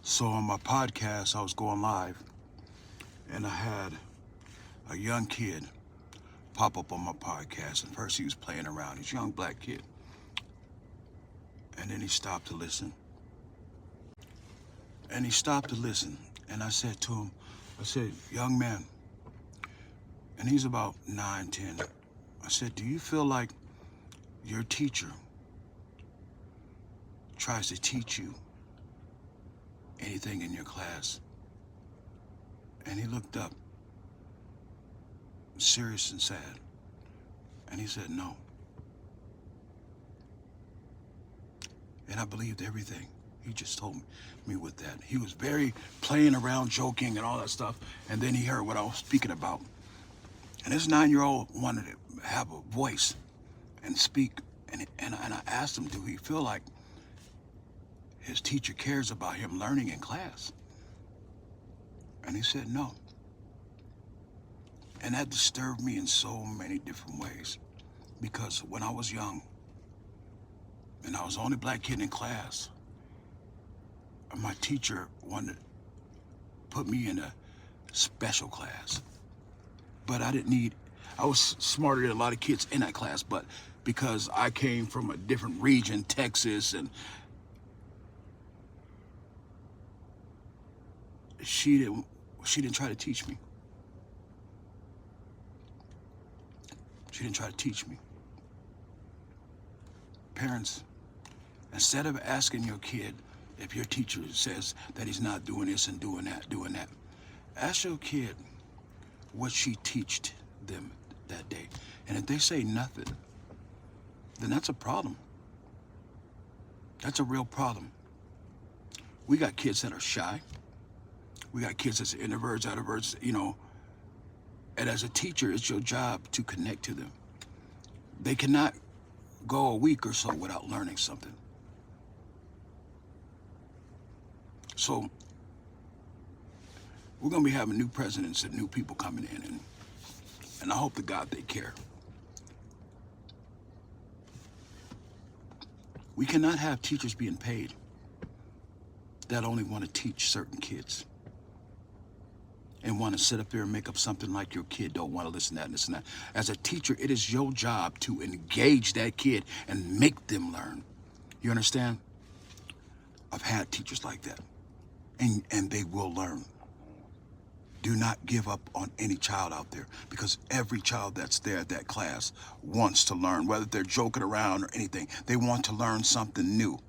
So on my podcast, I was going live, and I had a young kid pop up on my podcast. And first he was playing around, he's a young black kid. And then he stopped to listen. And he stopped to listen. And I said to him, I said, young man, and he's about 9, 10. I said, do you feel like your teacher tries to teach you anything in your class? And he looked up, serious and sad. And he said, no. And I believed everything he just told me with that. He was very playing around, joking and all that stuff. And then he heard what I was speaking about. And this 9-year-old wanted to have a voice and speak. And I asked him, do he feel like his teacher cares about him learning in class? And he said, no. And that disturbed me in so many different ways. Because when I was young, and I was the only black kid in class, my teacher wanted to put me in a special class. But I was smarter than a lot of kids in that class, but because I came from a different region, Texas, and she didn't try to teach me. She didn't try to teach me. Parents, instead of asking your kid if your teacher says that he's not doing this and doing that, ask your kid what she taught them that day. And if they say nothing, then that's a problem. That's a real problem. We got kids that are shy. We got kids that's introverts, extroverts, and as a teacher, it's your job to connect to them. They cannot go a week or so without learning something. So we're going to be having new presidents and new people coming in, and I hope to God they care. We cannot have teachers being paid that only want to teach certain kids and want to sit up there and make up something like your kid don't want to listen to that and this and that. As a teacher, it is your job to engage that kid and make them learn. You understand? I've had teachers like that, and they will learn. Do not give up on any child out there, because every child that's there at that class wants to learn, whether they're joking around or anything. They want to learn something new.